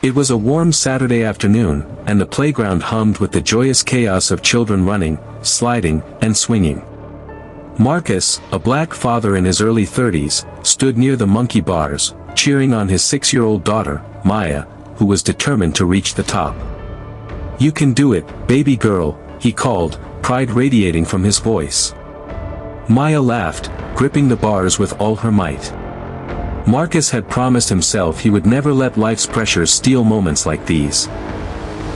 It was a warm Saturday afternoon, and the playground hummed with the joyous chaos of children running, sliding, and swinging. Marcus, a black father in his early 30s, stood near the monkey bars, cheering on his 6-year-old daughter, Maya, who was determined to reach the top. "You can do it, baby girl," he called, pride radiating from his voice. Maya laughed, gripping the bars with all her might. Marcus had promised himself he would never let life's pressures steal moments like these.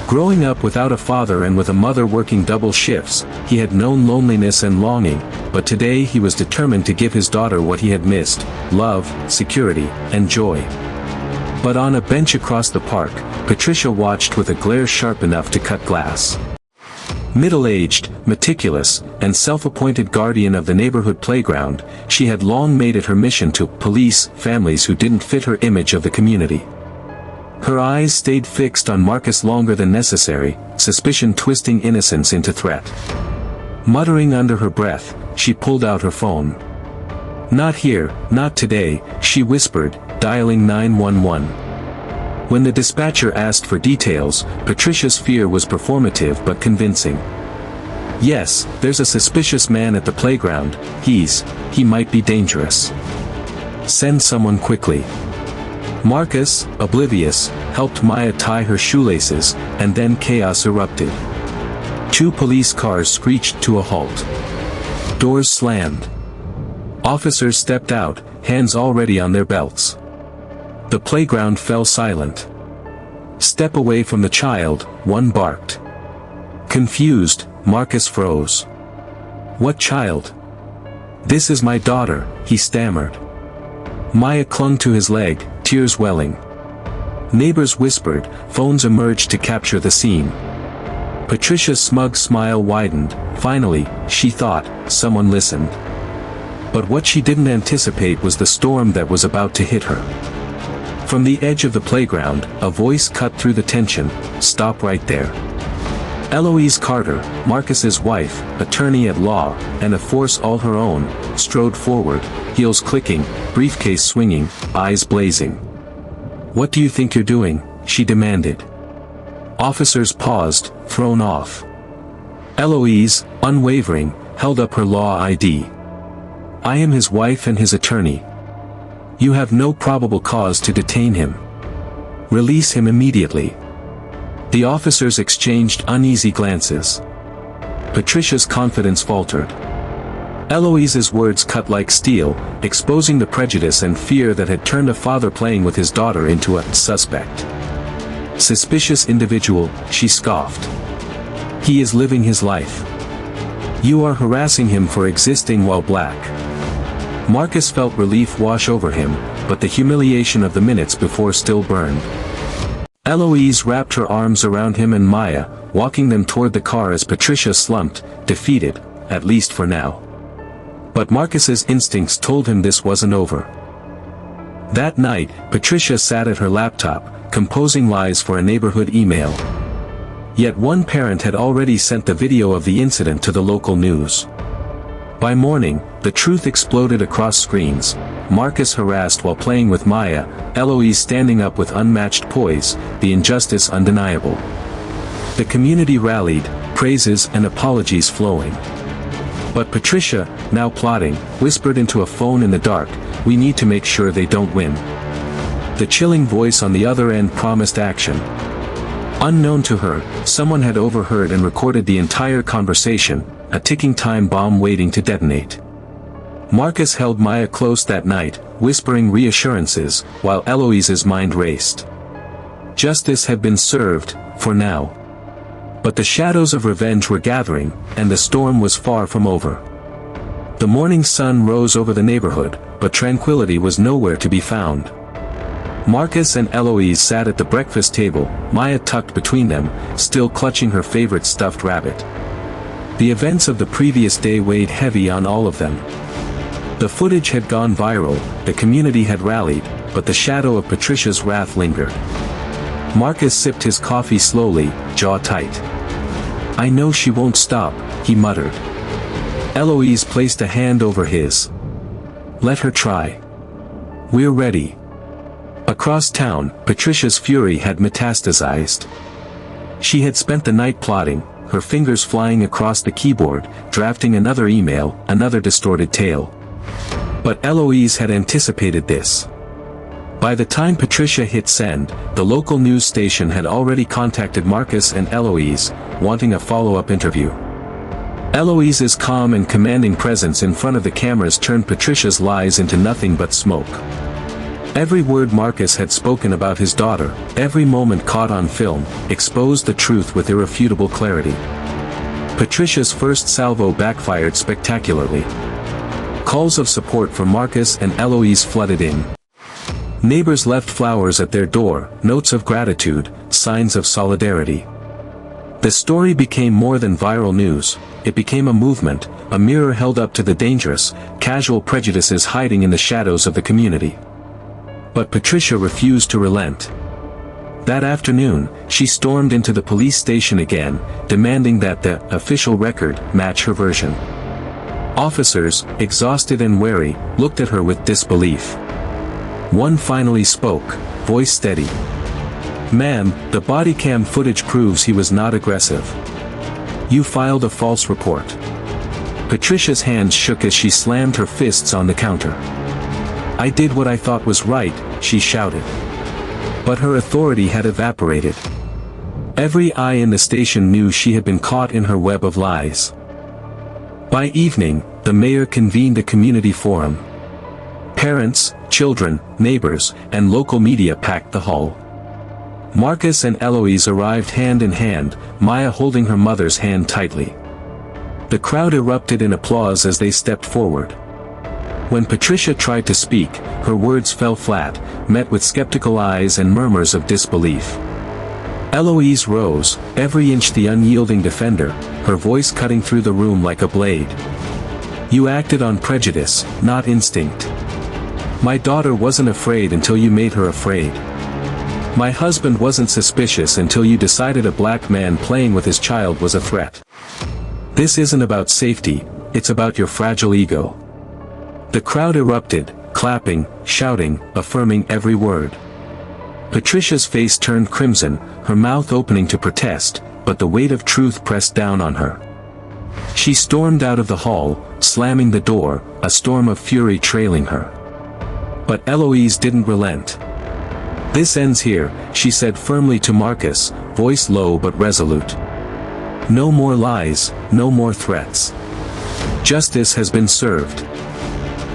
Growing up without a father and with a mother working double shifts, he had known loneliness and longing, but today he was determined to give his daughter what he had missed: love, security, and joy. But on a bench across the park, Patricia watched with a glare sharp enough to cut glass. Middle-aged, meticulous, and self-appointed guardian of the neighborhood playground, she had long made it her mission to police families who didn't fit her image of the community. Her eyes stayed fixed on Marcus longer than necessary, suspicion twisting innocence into threat. Muttering under her breath, she pulled out her phone. "Not here, not today," she whispered, dialing 911. When the dispatcher asked for details, Patricia's fear was performative but convincing. "Yes, there's a suspicious man at the playground. He might be dangerous. Send someone quickly." Marcus, oblivious, helped Maya tie her shoelaces, and then chaos erupted. 2 police cars screeched to a halt. Doors slammed. Officers stepped out, hands already on their belts. The playground fell silent. "Step away from the child," one barked. Confused, Marcus froze. "What child?" "This is my daughter," he stammered. Maya clung to his leg, tears welling. Neighbors whispered, phones emerged to capture the scene. Patricia's smug smile widened. Finally, she thought, someone listened. But what she didn't anticipate was the storm that was about to hit her. From the edge of the playground, a voice cut through the tension. "Stop right there." Eloise Carter, Marcus's wife, attorney at law, and a force all her own, strode forward, heels clicking, briefcase swinging, eyes blazing. "What do you think you're doing?" she demanded. Officers paused, thrown off. Eloise, unwavering, held up her law ID. "I am his wife and his attorney. You have no probable cause to detain him. Release him immediately." The officers exchanged uneasy glances. Patricia's confidence faltered. Eloise's words cut like steel, exposing the prejudice and fear that had turned a father playing with his daughter into a suspect. "Suspicious individual," she scoffed. "He is living his life. You are harassing him for existing while black." Marcus felt relief wash over him, but the humiliation of the minutes before still burned. Eloise wrapped her arms around him and Maya, walking them toward the car as Patricia slumped, defeated, at least for now. But Marcus's instincts told him this wasn't over. That night, Patricia sat at her laptop, composing lies for a neighborhood email. Yet one parent had already sent the video of the incident to the local news. By morning, the truth exploded across screens. Marcus harassed while playing with Maya, Eloise standing up with unmatched poise, the injustice undeniable. The community rallied, praises and apologies flowing. But Patricia, now plotting, whispered into a phone in the dark, "We need to make sure they don't win." The chilling voice on the other end promised action. Unknown to her, someone had overheard and recorded the entire conversation, a ticking time bomb waiting to detonate. Marcus held Maya close that night, whispering reassurances, while Eloise's mind raced. Justice had been served, for now. But the shadows of revenge were gathering, and the storm was far from over. The morning sun rose over the neighborhood, but tranquility was nowhere to be found. Marcus and Eloise sat at the breakfast table, Maya tucked between them, still clutching her favorite stuffed rabbit. The events of the previous day weighed heavy on all of them. The footage had gone viral, the community had rallied, but the shadow of Patricia's wrath lingered. Marcus sipped his coffee slowly, jaw tight. "I know she won't stop," he muttered. Eloise placed a hand over his. "Let her try. We're ready." Across town, Patricia's fury had metastasized. She had spent the night plotting, her fingers flying across the keyboard, drafting another email, another distorted tale. But Eloise had anticipated this. By the time Patricia hit send, the local news station had already contacted Marcus and Eloise, wanting a follow-up interview. Eloise's calm and commanding presence in front of the cameras turned Patricia's lies into nothing but smoke. Every word Marcus had spoken about his daughter, every moment caught on film, exposed the truth with irrefutable clarity. Patricia's first salvo backfired spectacularly. Calls of support for Marcus and Eloise flooded in. Neighbors left flowers at their door, notes of gratitude, signs of solidarity. The story became more than viral news, it became a movement, a mirror held up to the dangerous, casual prejudices hiding in the shadows of the community. But Patricia refused to relent. That afternoon, she stormed into the police station again, demanding that the official record match her version. Officers, exhausted and wary, looked at her with disbelief. One finally spoke, voice steady. "Ma'am, the body cam footage proves he was not aggressive. You filed a false report." Patricia's hands shook as she slammed her fists on the counter. "I did what I thought was right," she shouted. But her authority had evaporated. Every eye in the station knew she had been caught in her web of lies. By evening, the mayor convened a community forum. Parents, children, neighbors, and local media packed the hall. Marcus and Eloise arrived hand in hand, Maya holding her mother's hand tightly. The crowd erupted in applause as they stepped forward. When Patricia tried to speak, her words fell flat, met with skeptical eyes and murmurs of disbelief. Eloise rose, every inch the unyielding defender, her voice cutting through the room like a blade. "You acted on prejudice, not instinct. My daughter wasn't afraid until you made her afraid. My husband wasn't suspicious until you decided a black man playing with his child was a threat. This isn't about safety, it's about your fragile ego." The crowd erupted, clapping, shouting, affirming every word. Patricia's face turned crimson, her mouth opening to protest, but the weight of truth pressed down on her. She stormed out of the hall, slamming the door, a storm of fury trailing her. But Eloise didn't relent. "This ends here," she said firmly to Marcus, voice low but resolute. "No more lies, no more threats. Justice has been served."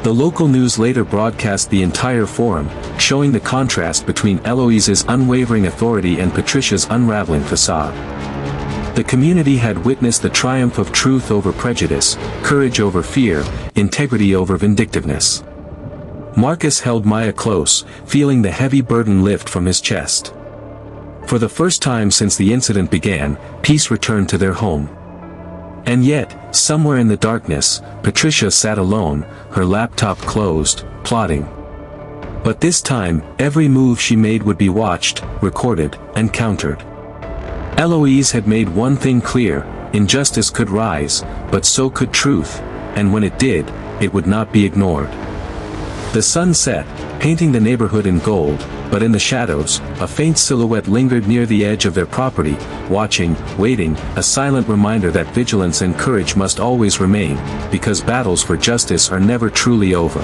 The local news later broadcast the entire forum, showing the contrast between Eloise's unwavering authority and Patricia's unraveling facade. The community had witnessed the triumph of truth over prejudice, courage over fear, integrity over vindictiveness. Marcus held Maya close, feeling the heavy burden lift from his chest. For the first time since the incident began, peace returned to their home. And yet, somewhere in the darkness, Patricia sat alone, her laptop closed, plotting. But this time, every move she made would be watched, recorded, and countered. Eloise had made one thing clear: injustice could rise, but so could truth, and when it did, it would not be ignored. The sun set, painting the neighborhood in gold, but in the shadows, a faint silhouette lingered near the edge of their property, watching, waiting, a silent reminder that vigilance and courage must always remain, because battles for justice are never truly over.